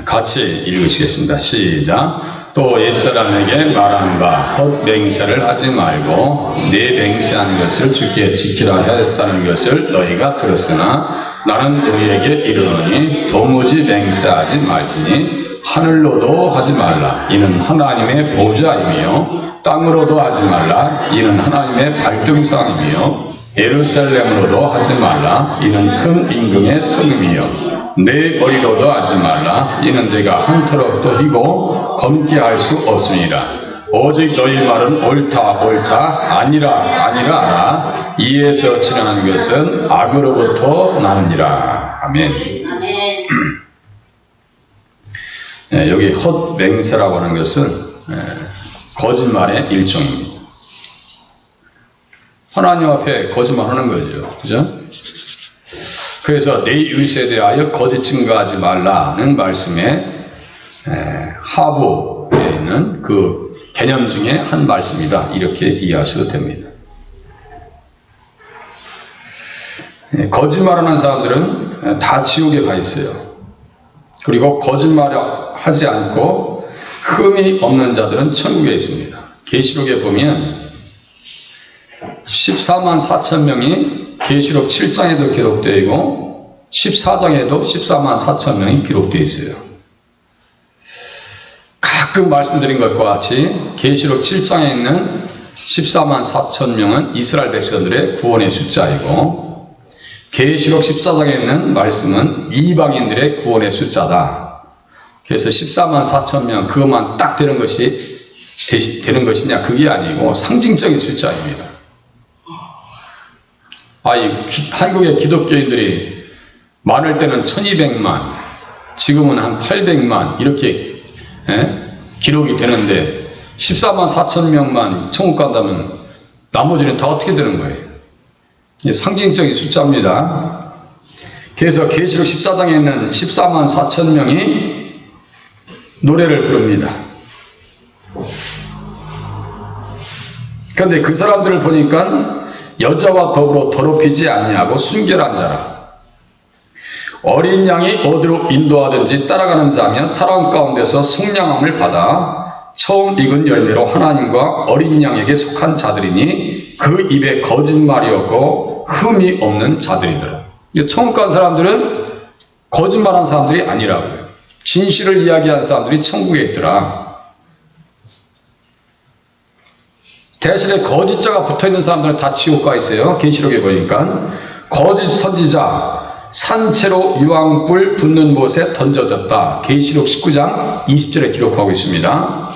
같이 읽으시겠습니다. 시작. 또 옛사람에게 말한 바 헛맹세를 하지 말고 내 맹세한 것을 주께 지키라 하였다는 것을 너희가 들었으나 나는 너희에게 이르노니 도무지 맹세하지 말지니 하늘로도 하지 말라. 이는 하나님의 보좌이며 땅으로도 하지 말라. 이는 하나님의 발등상이며 예루살렘으로도 하지 말라. 이는 큰 임금의 성임이요 내 머리로도 하지 말라. 이는 내가 한터럭도 희고 검게 할 수 없습니다. 오직 너희 말은 옳다 옳다 아니라 아니라 하라. 이에서 지나는 것은 악으로부터 나느니라. 아멘. 여기 헛맹세라고 하는 것은 거짓말의 일종입니다. 하나님 앞에 거짓말하는 거죠. 그죠? 그래서 내 이웃에 대하여 거짓 증거하지 말라는 말씀에 하부에 있는 그 개념 중에 한 말씀이다. 이렇게 이해하셔도 됩니다. 거짓말하는 사람들은 다 지옥에 가 있어요. 그리고 거짓말하지 않고 흠이 없는 자들은 천국에 있습니다. 계시록에 보면 14만 4천 명이 계시록 7장에도 기록되어 있고 14장에도 14만 4천 명이 기록되어 있어요. 가끔 말씀드린 것과 같이 계시록 7장에 있는 14만 4천 명은 이스라엘 백성들의 구원의 숫자이고 계시록 14장에 있는 말씀은 이방인들의 구원의 숫자다. 그래서 14만 4천 명 그것만 딱 되는 것이냐 그게 아니고 상징적인 숫자입니다. 한국의 기독교인들이 많을 때는 1200만, 지금은 한 800만 이렇게 기록이 되는데 14만 4천 명만 천국 간다면 나머지는 다 어떻게 되는 거예요? 상징적인 숫자입니다. 그래서 계시록 14장에 있는 14만 4천 명이 노래를 부릅니다. 그런데 그 사람들을 보니까 여자와 더불어 더럽히지 아니하고 순결한 자라. 어린 양이 어디로 인도하든지 따라가는 자며 사람 가운데서 속량함을 받아 처음 익은 열매로 하나님과 어린 양에게 속한 자들이니 그 입에 거짓말이 없고 흠이 없는 자들이더라. 천국 간 사람들은 거짓말한 사람들이 아니라고요. 진실을 이야기한 사람들이 천국에 있더라. 대신에 거짓자가 붙어있는 사람들은 다 지옥 가 있어요. 계시록에 보니까 거짓 선지자 산채로 유황불 붙는 못에 던져졌다. 계시록 19장 20절에 기록하고 있습니다.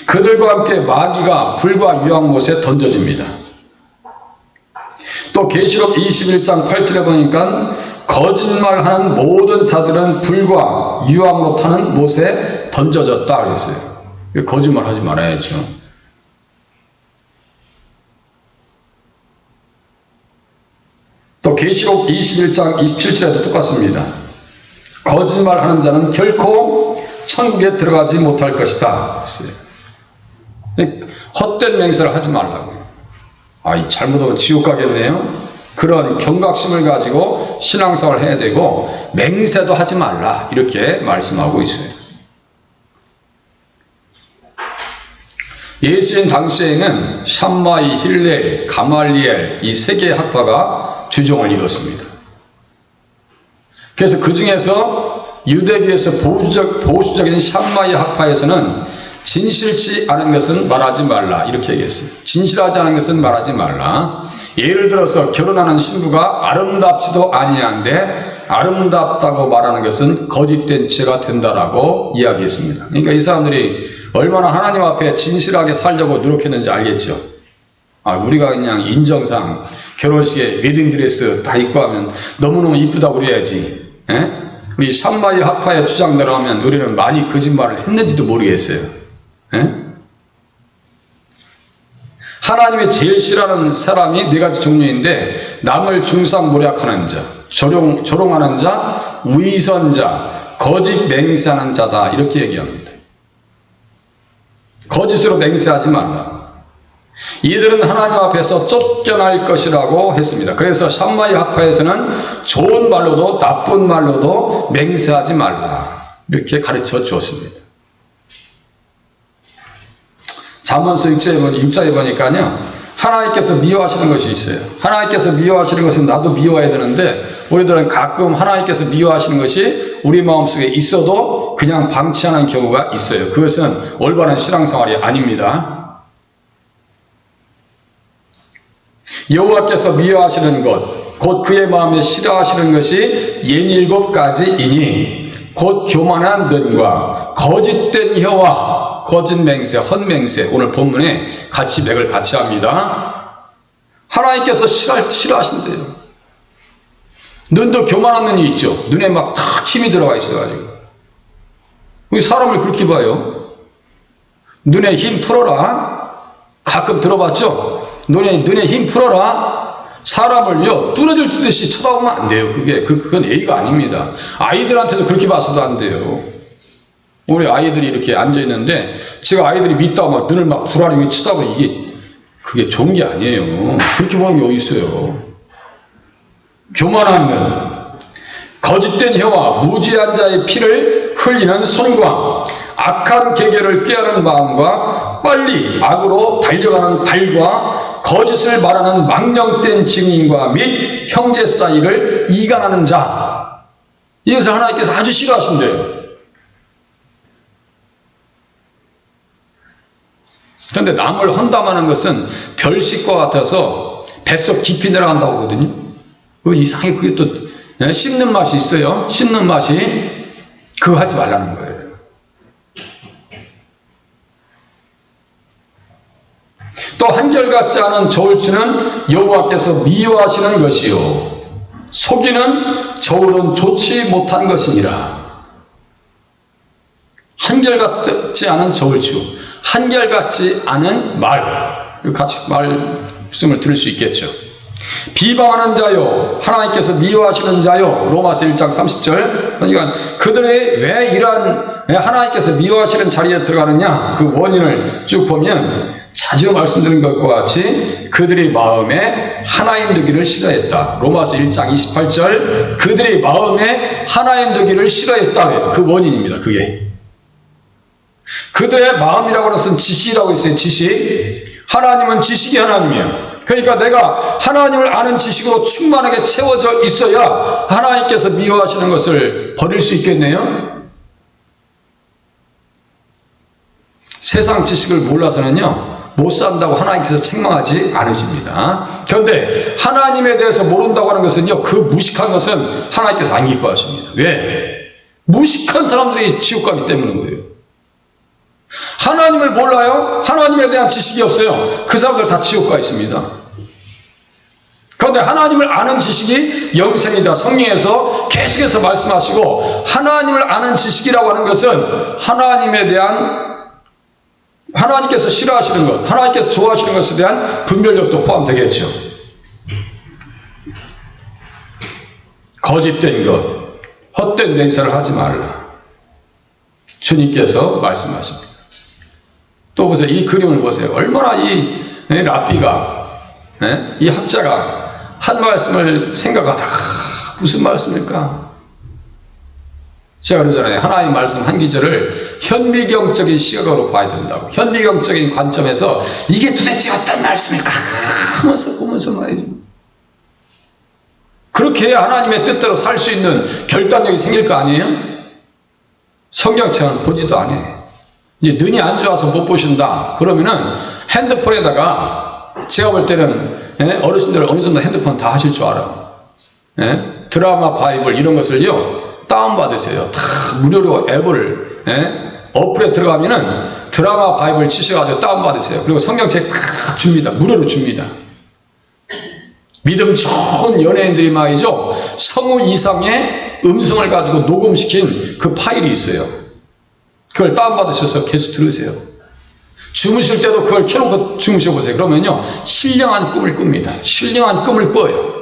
그들과 함께 마귀가 불과 유황못에 던져집니다. 또 계시록 21장 8절에 보니까 거짓말하는 모든 자들은 불과 유황으로 타는 못에 던져졌다 그랬어요. 거짓말 하지 말아야죠. 또 계시록 21장 27절에도 똑같습니다. 거짓말하는 자는 결코 천국에 들어가지 못할 것이다. 헛된 맹세를 하지 말라고요. 잘못하면 지옥 가겠네요. 그런 경각심을 가지고 신앙생활을 해야 되고 맹세도 하지 말라 이렇게 말씀하고 있어요. 예수님 당시에는 샴마이, 힐렐, 가말리엘 이 세 개의 학파가 주종을 이뤘습니다. 그래서 그 중에서 유대교에서 보수적인 샴마이 학파에서는 진실치 않은 것은 말하지 말라 이렇게 얘기했어요. 진실하지 않은 것은 말하지 말라. 예를 들어서 결혼하는 신부가 아름답지도 아니한데 아름답다고 말하는 것은 거짓된 죄가 된다라고 이야기했습니다. 그러니까 이 사람들이 얼마나 하나님 앞에 진실하게 살려고 노력했는지 알겠죠. 우리가 그냥 인정상 결혼식에 웨딩드레스 다 입고 하면 너무너무 이쁘다고 그래야지. 우리 샴마이 학파의 주장대로 하면 우리는 많이 거짓말을 했는지도 모르겠어요. 하나님이 제일 싫어하는 사람이 네 가지 종류인데 남을 중상모략하는 자, 조롱하는 자, 위선자, 거짓 맹세하는 자다 이렇게 얘기합니다. 거짓으로 맹세하지 말라. 이들은 하나님 앞에서 쫓겨날 것이라고 했습니다. 그래서 샴마이 학파에서는 좋은 말로도 나쁜 말로도 맹세하지 말라, 이렇게 가르쳐 주었습니다. 잠언서 6장에 보니까요, 하나님께서 미워하시는 것이 있어요. 하나님께서 미워하시는 것은 나도 미워해야 되는데, 우리들은 가끔 하나님께서 미워하시는 것이 우리 마음속에 있어도 그냥 방치하는 경우가 있어요. 그것은 올바른 신앙생활이 아닙니다. 여호와께서 미워하시는 것, 곧 그의 마음에 싫어하시는 것이 67가지이니 곧 교만한 눈과 거짓된 혀와 거짓 맹세, 헛맹세, 오늘 본문에 같이 맥을 같이 합니다. 하나님께서 싫어하신대요. 눈도 교만한 눈이 있죠. 눈에 막 탁 힘이 들어가 있어가지고. 우리 사람을 그렇게 봐요. 눈에 힘 풀어라. 가끔 들어봤죠? 눈에 힘 풀어라. 사람을요, 뚫어질 듯이 쳐다보면 안 돼요. 그건 예의가 아닙니다. 아이들한테도 그렇게 봐서도 안 돼요. 우리 아이들이 이렇게 앉아있는데, 제가 아이들이 믿다가 막 눈을 막 불안하게 쳐다보면 그게 좋은 게 아니에요. 그렇게 보는 게 어디 있어요. 교만한 눈, 거짓된 혀와 무지한 자의 피를 흘리는 손과 악한 계계를 꾀하는 마음과 빨리 악으로 달려가는 발과 거짓을 말하는 망령된 증인과 및 형제 사이를 이간하는 자, 이것을 하나님께서 아주 싫어하신대요. 그런데 남을 헌담하는 것은 별식과 같아서 뱃속 깊이 내려간다고 하거든요. 이상하게 그게 또 씹는 맛이 있어요. 씹는 맛이. 그거 하지 말라는 거예요. 또 한결같지 않은 저울추는 여호와께서 미워하시는 것이요 속이는 저울은 좋지 못한 것이니라. 한결같지 않은 저울추, 한결같지 않은 말, 같이 말씀을 들을 수 있겠죠. 비방하는 자요, 하나님께서 미워하시는 자요, 로마서 1장 30절. 그러니까 그들이 왜 이러한 하나님께서 미워하시는 자리에 들어가느냐, 그 원인을 쭉 보면 자주 말씀드린 것과 같이 그들이 마음에 하나님 두기를 싫어했다. 로마서 1장 28절. 그들이 마음에 하나님 두기를 싫어했다. 그 원인입니다. 그게 그들의 마음이라고 하는 것은 지식이라고 했어요. 지식. 하나님은 지식이 하나님이에요. 그러니까 내가 하나님을 아는 지식으로 충만하게 채워져 있어야 하나님께서 미워하시는 것을 버릴 수 있겠네요. 세상 지식을 몰라서는요, 못 산다고 하나님께서 책망하지 않으십니다. 그런데 하나님에 대해서 모른다고 하는 것은요, 그 무식한 것은 하나님께서 안 기뻐하십니다. 왜? 무식한 사람들이 지옥 가기 때문인 거예요. 하나님을 몰라요? 하나님에 대한 지식이 없어요. 그 사람들 다 지옥 가 있습니다. 그런데 하나님을 아는 지식이 영생이다. 성경에서 계속해서 말씀하시고, 하나님을 아는 지식이라고 하는 것은 하나님에 대한, 하나님께서 싫어하시는 것, 하나님께서 좋아하시는 것에 대한 분별력도 포함되겠죠. 거짓된 것, 헛된 맹세를 하지 말라. 주님께서 말씀하십니다. 또 보세요. 이 그림을 보세요. 얼마나 이 랍비가, 이 학자가 한 말씀을 생각하다가 무슨 말씀일까? 제가 그러잖아요. 하나님 말씀 한 기절을 현미경적인 시각으로 봐야 된다고. 현미경적인 관점에서 이게 도대체 어떤 말씀일까 하면서 보면서 말이죠. 그렇게 해야 하나님의 뜻대로 살 수 있는 결단력이 생길 거 아니에요? 성경책은 보지도 않아요. 이제 눈이 안 좋아서 못 보신다. 그러면은 핸드폰에다가, 제가 볼 때는 어르신들 어느 정도 핸드폰 다 하실 줄 알아. 드라마 바이블 이런 것을요, 다운받으세요. 다 무료로 앱을, 어플에 들어가면은 드라마 바이블 치셔가지고 다운받으세요. 그리고 성경책 다 줍니다. 무료로 줍니다. 믿음 좋은 연예인들이 말이죠, 성우 이상의 음성을 가지고 녹음시킨 그 파일이 있어요. 그걸 다운받으셔서 계속 들으세요. 주무실 때도 그걸 켜놓고 주무셔보세요. 그러면요, 신령한 꿈을 꿉니다. 신령한 꿈을 꿔요.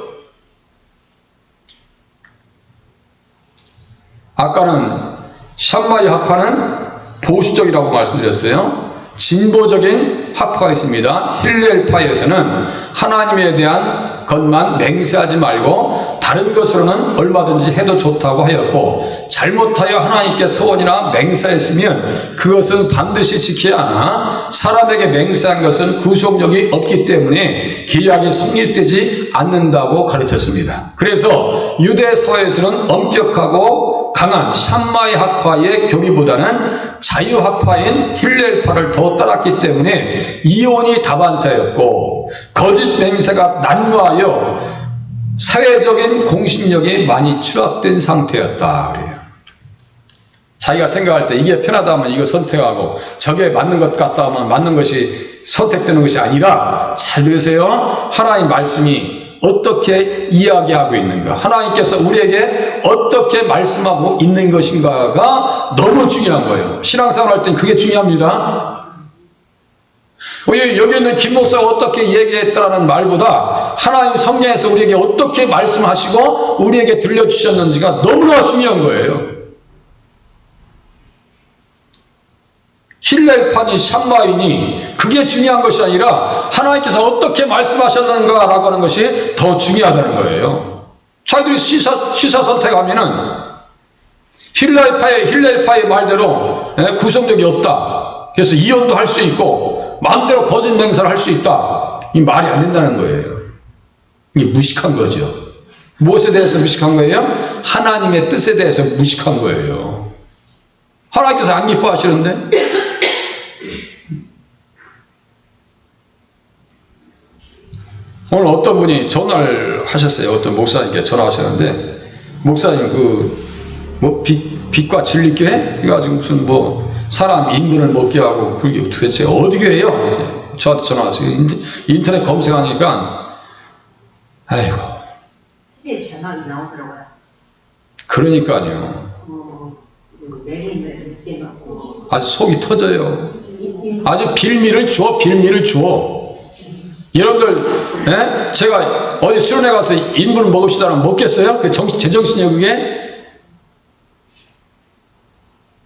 아까는 샴마이 학파는 보수적이라고 말씀드렸어요. 진보적인 가지 학파가 있습니다. 힐렐파에서는 하나님에 대한 것만 맹세하지 말고 다른 것으로는 얼마든지 해도 좋다고 하였고, 잘못하여 하나님께 소원이나 맹세했으면 그것은 반드시 지켜야 하나 사람에게 맹세한 것은 구속력이 없기 때문에 계약이 성립되지 않는다고 가르쳤습니다. 그래서 유대 사회에서는 엄격하고 강한 샴마이 학파의 교리보다는 자유학파인 힐렐파를 더 따랐기 때문에 이혼이 다반사였고, 거짓 맹세가 난무하여 사회적인 공신력이 많이 추락된 상태였다 그래요. 자기가 생각할 때 이게 편하다 하면 이거 선택하고, 저게 맞는 것 같다 하면 맞는 것이 선택되는 것이 아니라, 잘 들으세요. 하나님 말씀이 어떻게 이야기하고 있는가, 하나님께서 우리에게 어떻게 말씀하고 있는 것인가가 너무 중요한 거예요. 신앙생활 할 땐 그게 중요합니다. 여기 있는 김 목사가 어떻게 얘기했다는 말보다 하나님 성경에서 우리에게 어떻게 말씀하시고 우리에게 들려주셨는지가 너무나 중요한 거예요. 힐렐파니 샴마이니 그게 중요한 것이 아니라 하나님께서 어떻게 말씀하셨는가라고 하는 것이 더 중요하다는 거예요. 자기들이 시사 선택하면은 힐렐파의 말대로 구속력이 없다, 그래서 이혼도 할 수 있고 마음대로 거짓 맹세를 할 수 있다, 이 말이 안 된다는 거예요. 이게 무식한 거죠. 무엇에 대해서 무식한 거예요? 하나님의 뜻에 대해서 무식한 거예요. 하나님께서 안 기뻐하시는데? 오늘 어떤 분이 전화를 하셨어요. 어떤 목사님께 전화하셨는데, 목사님 빛과 진리 교회? 이거 무슨 사람 인분을 먹게 하고 그게 도대체 어디 교회예요? 그래서 저한테 전화하세요. 인터넷 검색하니까 아이고. 전화기 나오더라고요. 그러니까요. 매일매일 늦게 맞고. 아주 속이 터져요. 아주 빌미를 주어. 여러분들, 제가 어디 수련회 가서 인분을 먹읍시다라면 먹겠어요? 제정신이에요, 그게?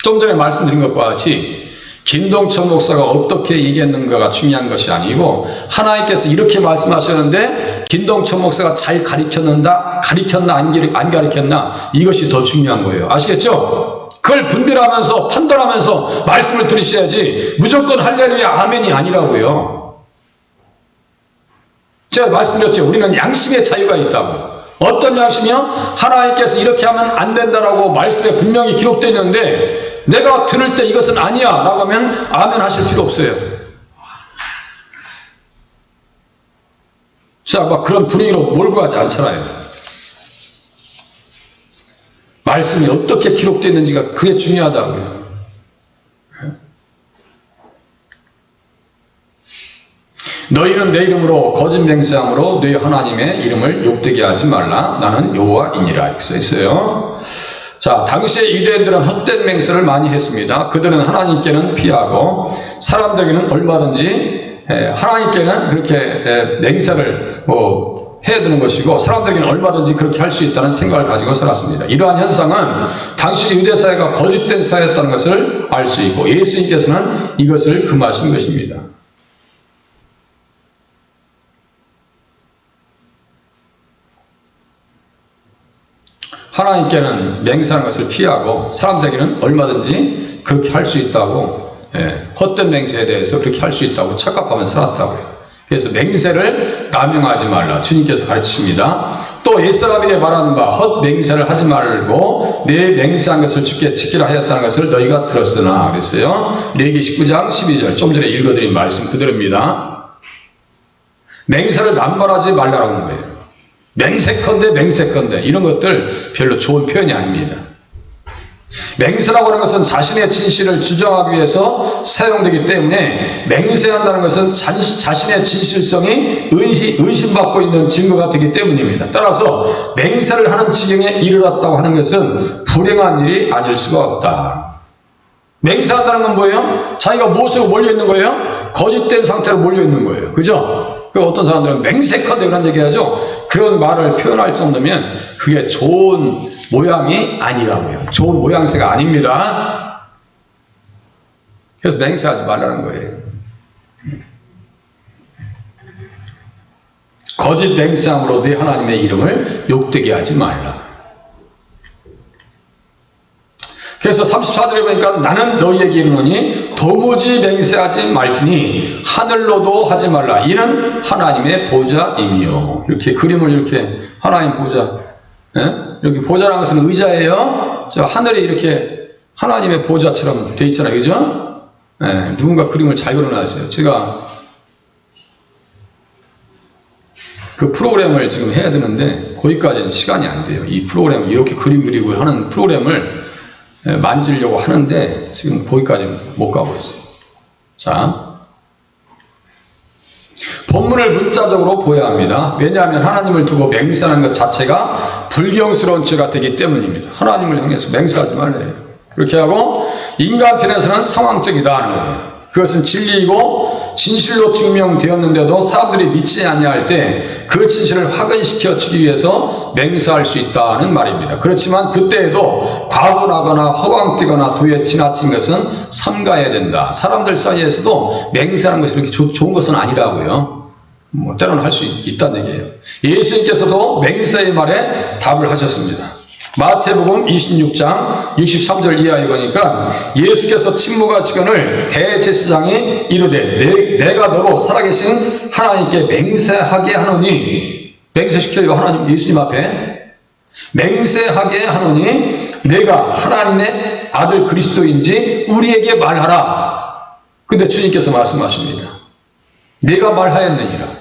좀 전에 말씀드린 것과 같이 김동천 목사가 어떻게 얘기했는가가 중요한 것이 아니고, 하나님께서 이렇게 말씀하셨는데 김동천 목사가 잘 가르쳤나 안 가르쳤나, 이것이 더 중요한 거예요. 아시겠죠? 그걸 분별하면서 판단하면서 말씀을 들으셔야지 무조건 할렐루야 아멘이 아니라고요. 제가 말씀드렸죠. 우리는 양심의 자유가 있다고. 어떤 양심이요? 하나님께서 이렇게 하면 안 된다라고 말씀에 분명히 기록되어 있는데 내가 들을 때 이것은 아니야 라고 하면 아멘 하실 필요 없어요. 자, 막 그런 분위기로 몰고 가지 않잖아요. 말씀이 어떻게 기록되어 있는지가 그게 중요하다고요. 너희는 내 이름으로 거짓 맹세함으로 너희 하나님의 이름을 욕되게 하지 말라. 나는 여호와이니라. 이렇게 써 있어요. 자, 당시에 유대인들은 헛된 맹세를 많이 했습니다. 그들은 하나님께는 피하고 사람들에게는 얼마든지 하나님께는 그렇게 맹세를 해야 되는 것이고 사람들에게는 얼마든지 그렇게 할 수 있다는 생각을 가지고 살았습니다. 이러한 현상은 당시 유대 사회가 거짓된 사회였다는 것을 알 수 있고 예수님께서는 이것을 금하신 것입니다. 하나님께는 맹세하는 것을 피하고 사람들에게는 얼마든지 그렇게 할 수 있다고, 헛된 맹세에 대해서 그렇게 할 수 있다고 착각하면 살았다고요. 그래서 맹세를 남용하지 말라 주님께서 가르치십니다. 또 옛사람이 말하는 바 헛 맹세를 하지 말고 내 맹세한 것을 주께 지키라 하였다는 것을 너희가 들었으나 그랬어요. 레위기 19장 12절 좀 전에 읽어드린 말씀 그대로입니다. 맹세를 남발하지 말라고 하는 거예요. 맹세컨대 이런 것들 별로 좋은 표현이 아닙니다. 맹세라고 하는 것은 자신의 진실을 주장하기 위해서 사용되기 때문에 맹세한다는 것은 자신의 진실성이 의심받고 있는 증거가 되기 때문입니다. 따라서 맹세를 하는 지경에 이르렀다고 하는 것은 불행한 일이 아닐 수가 없다. 맹세한다는 건 뭐예요? 자기가 무엇으로 몰려있는 거예요? 거짓된 상태로 몰려있는 거예요. 그죠? 어떤 사람들은 맹세컨대 그런 얘기하죠. 그런 말을 표현할 정도면 그게 좋은 모양이 아니라고요. 좋은 모양새가 아닙니다. 그래서 맹세하지 말라는 거예요. 거짓 맹세함으로 내 하나님의 이름을 욕되게 하지 말라. 그래서 34절에 보니까 나는 너희에게 이르노니 도무지 맹세하지 말지니 하늘로도 하지 말라. 이는 하나님의 보좌임이요. 이렇게 그림을 이렇게 하나님 보좌, 이렇게 보좌라는 것은 의자예요. 저 하늘이 이렇게 하나님의 보좌처럼 돼 있잖아요, 그죠? 누군가 그림을 잘 그려놨어요. 제가 그 프로그램을 지금 해야 되는데 거기까지는 시간이 안 돼요. 이 프로그램 이렇게 그림 그리고 하는 프로그램을 만지려고 하는데 지금 거기까지 못 가고 있어요. 자, 본문을 문자적으로 보아야 합니다. 왜냐하면 하나님을 두고 맹세하는 것 자체가 불경스러운 죄가 되기 때문입니다. 하나님을 향해서 맹세하지 말래요. 그렇게 하고 인간 편에서는 상황적이다 하는 거예요. 그것은 진리이고 진실로 증명되었는데도 사람들이 믿지 아니할 때 그 진실을 확인시켜 주기 위해서 맹세할 수 있다는 말입니다. 그렇지만 그때에도 과분하거나 허황되거나 도에 지나친 것은 삼가해야 된다. 사람들 사이에서도 맹세하는 것이 그렇게 좋은 것은 아니라고요. 때로는 할 수 있다는 얘기예요. 예수님께서도 맹세의 말에 답을 하셨습니다. 마태복음 26장 63절 이하에 보니까 예수께서 침묵하시거늘 대제사장이 이르되 내가 너로 살아계신 하나님께 맹세하게 하노니, 맹세시켜요. 하나님 예수님 앞에 맹세하게 하노니 내가 하나님의 아들 그리스도인지 우리에게 말하라. 근데 주님께서 말씀하십니다. 내가 말하였느니라.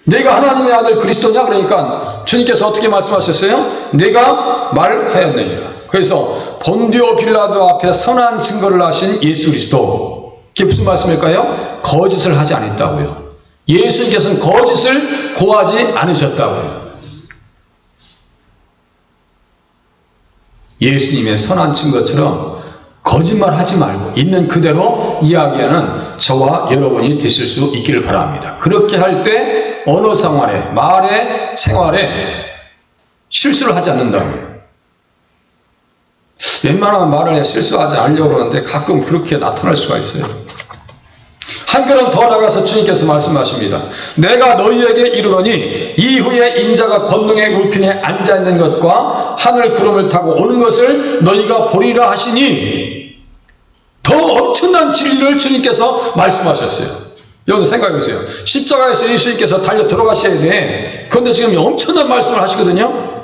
내가 하나님의 아들 그리스도냐? 그러니까 주님께서 어떻게 말씀하셨어요? 내가 말하였느니라. 그래서 본디오 빌라도 앞에 선한 증거를 하신 예수 그리스도, 그게 무슨 말씀일까요? 거짓을 하지 않았다고요. 예수님께서는 거짓을 고하지 않으셨다고요. 예수님의 선한 증거처럼 거짓말 하지 말고 있는 그대로 이야기하는 저와 여러분이 되실 수 있기를 바랍니다. 그렇게 할 때 언어 생활에, 말에, 생활에 실수를 하지 않는다고요. 웬만하면 말을 실수하지 않으려고 그러는데 가끔 그렇게 나타날 수가 있어요. 한 걸음 더 나가서 주님께서 말씀하십니다. 내가 너희에게 이르노니 이후에 인자가 권능의 우편에 앉아있는 것과 하늘 구름을 타고 오는 것을 너희가 보리라 하시니, 더 엄청난 진리를 주님께서 말씀하셨어요. 여러분 생각해보세요. 십자가에서 예수님께서 달려 들어가셔야 돼. 그런데 지금 엄청난 말씀을 하시거든요.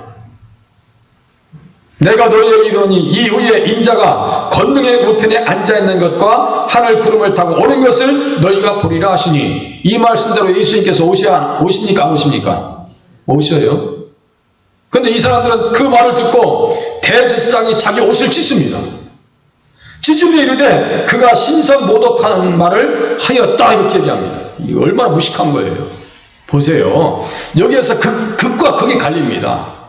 내가 너희에게 이르노니 이후에 인자가 권능의 우편에 앉아있는 것과 하늘 구름을 타고 오는 것을 너희가 보리라 하시니, 이 말씀대로 예수님께서 오십니까 안 오십니까? 오셔요. 그런데 이 사람들은 그 말을 듣고 대제사장이 자기 옷을 찢습니다. 찢으며 이르되 그가 신성모독하는 말을 하였다, 이렇게 얘기합니다. 이거 얼마나 무식한 거예요. 보세요. 여기에서 극과 극이 갈립니다.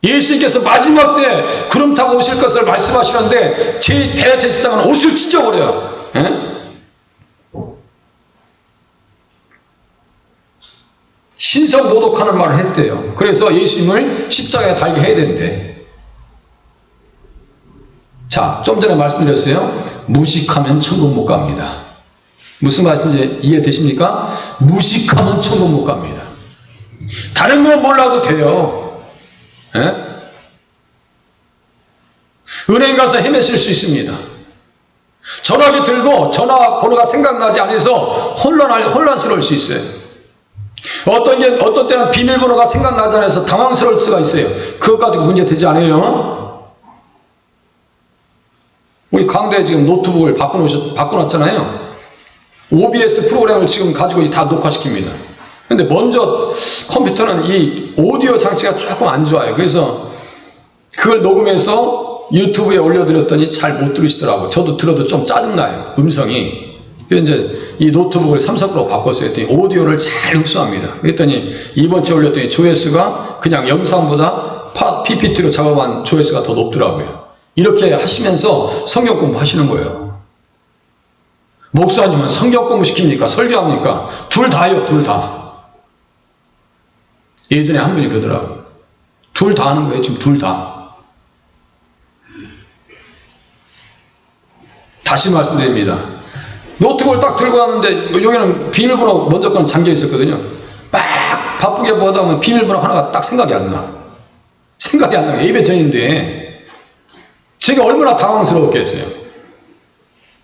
예수님께서 마지막 때 구름 타고 오실 것을 말씀하시는데 제 대제사장은 옷을 찢어버려요. 신성모독하는 말을 했대요. 그래서 예수님을 십자가에 달게 해야 된대. 자, 좀 전에 말씀드렸어요. 무식하면 천국 못 갑니다. 무슨 말인지 이해되십니까? 무식하면 천국 못 갑니다. 다른 건 몰라도 돼요. 은행 가서 헤매실 수 있습니다. 전화기 들고 전화번호가 생각나지 않아서 혼란스러울 수 있어요. 어떤 때는 비밀번호가 생각나지 않아서 당황스러울 수가 있어요. 그것 가지고 문제 되지 않아요? 우리 강대에 지금 노트북을 바꿔놨잖아요. OBS 프로그램을 지금 가지고 다 녹화시킵니다. 근데 먼저 컴퓨터는 이 오디오 장치가 조금 안 좋아요. 그래서 그걸 녹음해서 유튜브에 올려드렸더니 잘 못 들으시더라고요. 저도 들어도 좀 짜증나요. 음성이. 그래서 이제 이 노트북을 3,4%로 바꿨어요. 했더니 오디오를 잘 흡수합니다. 그랬더니 이번 주에 올렸더니 조회수가 그냥 영상보다 PPT로 작업한 조회수가 더 높더라고요. 이렇게 하시면서 성경 공부하시는 거예요. 목사님은 성경 공부 시킵니까? 설교합니까? 둘 다요, 둘 다. 예전에 한 분이 그러더라고요. 둘 다 하는 거예요, 지금 둘 다. 다시 말씀드립니다. 노트북을 딱 들고 왔는데 여기는 비밀번호 먼저 건 잠겨 있었거든요. 막 바쁘게 보다 보면 비밀번호 하나가 딱 생각이 안 나. 생각이 안 나요. 예배 전인데 제가 얼마나 당황스러웠겠어요.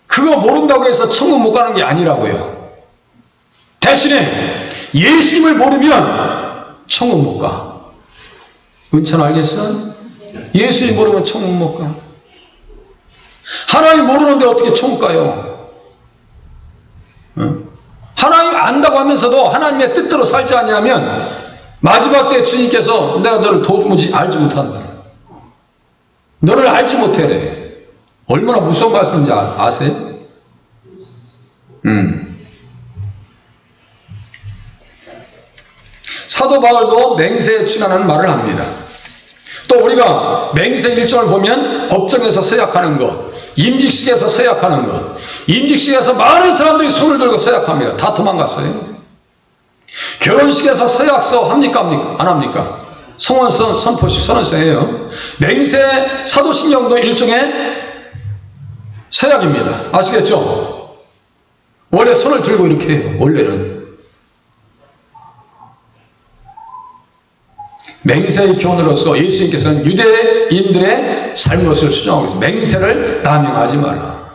그거 모른다고 해서 천국 못 가는 게 아니라고요. 대신에 예수님을 모르면 천국 못 가. 은찬 알겠어? 예수님 모르면 천국 못 가. 하나님 모르는데 어떻게 천국 가요? 응? 하나님 안다고 하면서도 하나님의 뜻대로 살지 않냐면 마지막 때 주님께서 내가 너를 도무지 알지 못한다. 너를 알지 못해. 얼마나 무서운 말씀인지 아세요? 사도 바울도 맹세에 취하는 말을 합니다. 또 우리가 맹세 일정을 보면 법정에서 서약하는 것, 임직식에서 서약하는 것, 임직식에서 많은 사람들이 손을 들고 서약합니다. 다 도망갔어요. 결혼식에서 서약서 합니까? 안 합니까? 성원서, 선포식, 선언서예요. 맹세 사도신경도 일종의 서약입니다. 아시겠죠? 원래 손을 들고 이렇게 해요. 원래는. 맹세의 교훈으로서 예수님께서는 유대인들의 삶것을 수정하고 있습니다. 맹세를 남용하지 말라.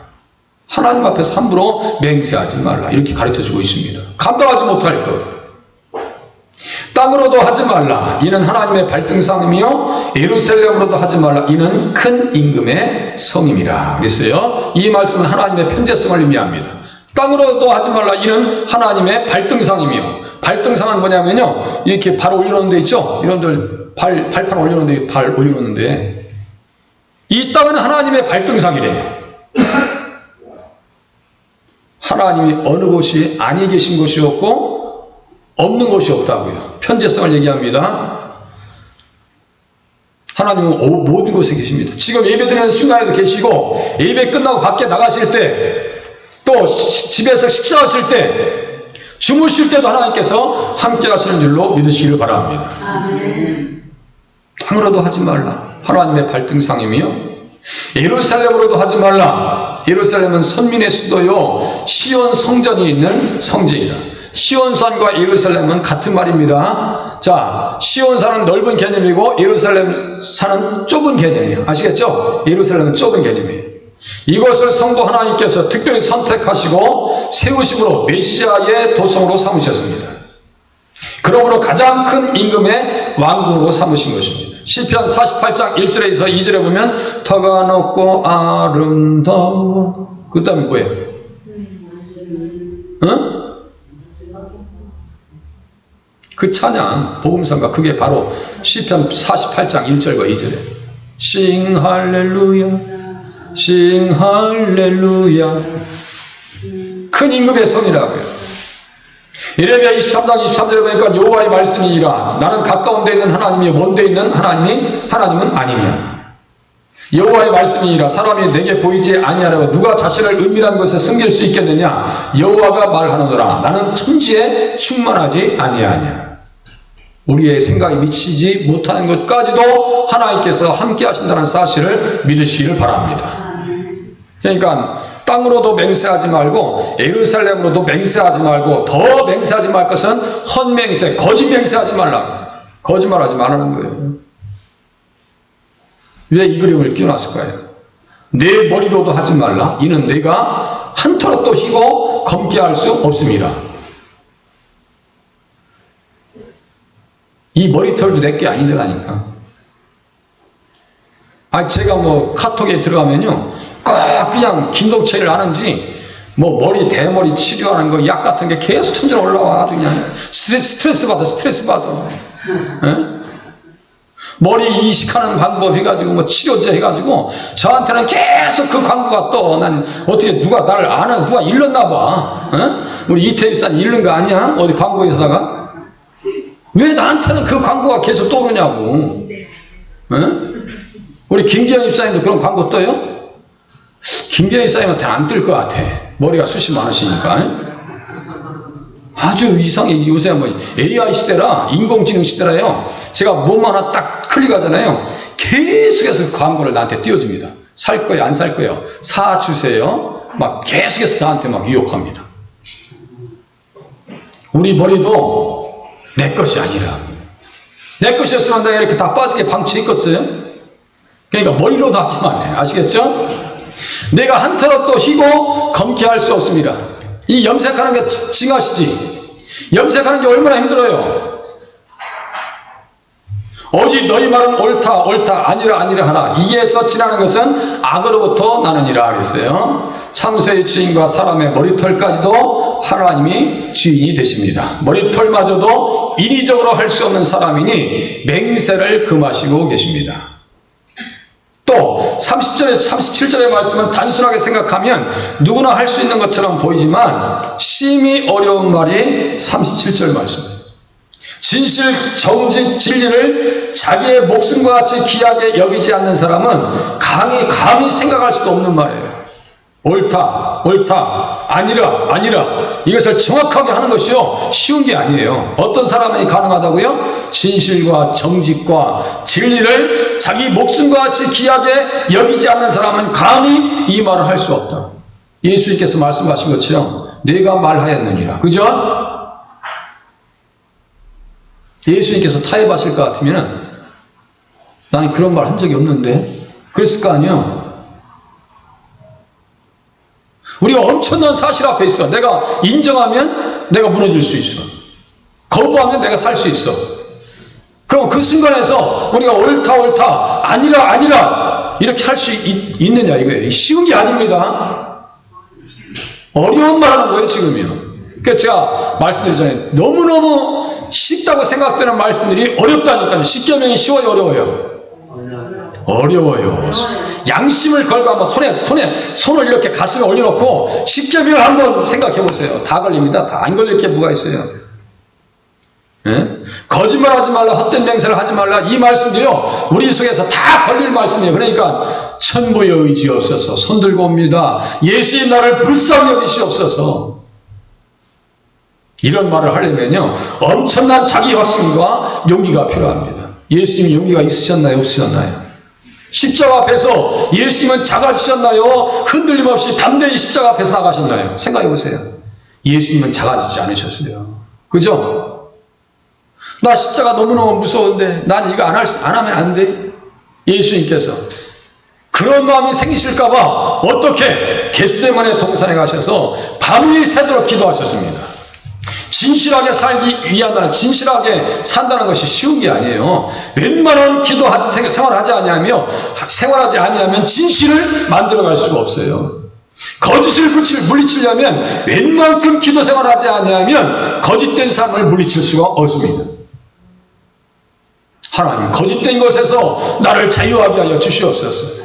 하나님 앞에서 함부로 맹세하지 말라. 이렇게 가르쳐주고 있습니다. 감당하지 못할 것. 땅으로도 하지 말라. 이는 하나님의 발등상이며 예루살렘으로도 하지 말라. 이는 큰 임금의 성임이라. 그랬어요. 이 말씀은 하나님의 편재성을 의미합니다. 땅으로도 하지 말라. 이는 하나님의 발등상이며, 발등상은 뭐냐면요, 이렇게 발 올려놓는 데 있죠. 이런들 발판 올려놓는 데 발 올려놓는 데, 이 땅은 하나님의 발등상이래요. 하나님이 어느 곳이 아니 계신 곳이 없고 없는 곳이 없다고요. 편재성을 얘기합니다. 하나님은 모든 곳에 계십니다. 지금 예배드리는 순간에도 계시고, 예배 끝나고 밖에 나가실 때, 또 집에서 식사하실 때, 주무실 때도 하나님께서 함께 하시는 줄로 믿으시기를 바랍니다. 아멘. 땅으로도 하지 말라. 하나님의 발등상이며 예루살렘으로도 하지 말라. 예루살렘은 선민의 수도요 시온 성전이 있는 성지이다. 시온산과 예루살렘은 같은 말입니다. 자, 시온산은 넓은 개념이고 예루살렘산은 좁은 개념이에요. 아시겠죠? 예루살렘은 좁은 개념이에요. 이것을 성도 하나님께서 특별히 선택하시고 세우심으로 메시아의 도성으로 삼으셨습니다. 그러므로 가장 큰 임금의 왕궁으로 삼으신 것입니다. 시편 48장 1절에서 2절에 보면 터가 높고 아름다워, 그 다음에 뭐예요? 응? 그 찬양 복음성가, 그게 바로 시편 48장 1절과 2절에 싱 할렐루야 싱 할렐루야, 큰 임금의 성이라고요. 예레미야 23장 23절에 보니까 여호와의 말씀이니라. 나는 가까운 데 있는 하나님이 먼 데 있는 하나님은 아니냐. 여호와의 말씀이니라. 사람이 내게 보이지 아니하라고 누가 자신을 은밀한 곳에 숨길 수 있겠느냐. 여호와가 말하노라. 나는 천지에 충만하지 아니하냐. 우리의 생각이 미치지 못하는 것까지도 하나님께서 함께 하신다는 사실을 믿으시기를 바랍니다. 그러니까 땅으로도 맹세하지 말고 예루살렘으로도 맹세하지 말고 더 맹세하지 말 것은 헛맹세, 거짓 맹세하지 말라. 거짓말하지 말라는 거예요. 왜 이 그림을 끼워놨을까요? 내 머리로도 하지 말라. 이는 내가 한터럭도 희고 검게 할 수 없습니다. 이 머리털도 내게 아니더라니까. 제가 뭐 카톡에 들어가면요, 꼭 그냥 김동철을 아는지 뭐 머리 대머리 치료하는 거 약 같은 게 계속 천천히 올라와. 아주 그냥 스트레스 받아. 에? 머리 이식하는 방법 해가지고 뭐 치료제 해가지고 저한테는 계속 그 광고가 떠. 난 어떻게 누가 나를 아는, 누가 일렀나 봐. 에? 우리 이태희산 일른 거 아니야? 어디 광고에서다가? 왜 나한테는 그 광고가 계속 떠오르냐고. 에? 우리 김기영 입사님도 그런 광고 떠요? 김기영 입사님한테는 안 뜰 것 같아. 머리가 숱이 많으시니까. 아주 이상해. 요새 뭐 AI 시대라, 인공지능 시대라요. 제가 뭐만 하나 딱 클릭하잖아요. 계속해서 광고를 나한테 띄워줍니다. 살 거예요, 안 살 거예요? 사 주세요. 막 계속해서 나한테 막 유혹합니다. 우리 머리도 내 것이 아니라, 내 것이었으면 내가 이렇게 다 빠지게 방치했겠어요? 그러니까 머리로도 하지 마네. 아시겠죠? 내가 한터로 또 희고 검게할 수 없습니다. 이 염색하는 게 징하시지. 염색하는 게 얼마나 힘들어요. 오직 너희 말은 옳다 옳다 아니라 아니라 하라. 이에서 지나는 것은 악으로부터 나느니라 그랬어요. 참새의 주인과 사람의 머리털까지도 하나님이 주인이 되십니다. 머리털마저도 인위적으로 할 수 없는 사람이니 맹세를 금하시고 계십니다. 또 30절에 37절의 말씀은 단순하게 생각하면 누구나 할 수 있는 것처럼 보이지만 심히 어려운 말이 37절 말씀입니다. 진실, 정직, 진리를 자기의 목숨과 같이 귀하게 여기지 않는 사람은 감히 생각할 수도 없는 말이에요. 옳다, 옳다, 아니라, 아니라. 이것을 정확하게 하는 것이요, 쉬운 게 아니에요. 어떤 사람이 가능하다고요? 진실과 정직과 진리를 자기 목숨과 같이 귀하게 여기지 않는 사람은 감히 이 말을 할 수 없다. 예수님께서 말씀하신 것처럼 내가 말하였느니라. 그죠? 예수님께서 타협하실 것 같으면 나는 그런 말 한 적이 없는데 그랬을 거 아니에요. 우리가 엄청난 사실 앞에 있어. 내가 인정하면 내가 무너질 수 있어. 거부하면 내가 살 수 있어. 그럼 그 순간에서 우리가 옳다 옳다 아니라 아니라 이렇게 할 수 있느냐 이거예요. 쉬운 게 아닙니다. 어려운 말 하는 거예요 지금이요. 그러니까 제가 말씀드리잖아요. 너무너무 쉽다고 생각되는 말씀들이 어렵다니까요. 십계명이 쉬워요 어려워요? 어려워요. 양심을 걸고 한번 손을 이렇게 가슴에 올려놓고 십계명을 한번 생각해 보세요. 다 걸립니다. 다 안 걸릴 게 뭐가 있어요? 예? 거짓말하지 말라, 헛된 맹세를 하지 말라. 이 말씀도요 우리 속에서 다 걸릴 말씀이에요. 그러니까 천부의 의지 없어서 손들고 옵니다. 예수의 나를 불쌍히 여기시옵소서. 이런 말을 하려면요 엄청난 자기 확신과 용기가 필요합니다. 예수님 용기가 있으셨나요? 없으셨나요? 십자가 앞에서 예수님은 작아지셨나요? 흔들림 없이 담대히 십자가 앞에서 나가셨나요? 생각해 보세요. 예수님은 작아지지 않으셨어요. 그죠? 나 십자가 너무너무 무서운데 난 이거 안 하면 안 돼. 예수님께서 그런 마음이 생기실까봐 어떻게 겟세마네 동산에 가셔서 밤이 새도록 기도하셨습니다. 진실하게 살기 위한다는, 진실하게 산다는 것이 쉬운 게 아니에요. 웬만한 생활하지 아니하면 진실을 만들어갈 수가 없어요. 거짓을 물리치려면 웬만큼 기도 생활하지 아니하면 거짓된 삶을 물리칠 수가 없습니다. 하나님, 거짓된 것에서 나를 자유하게 하여 주시옵소서.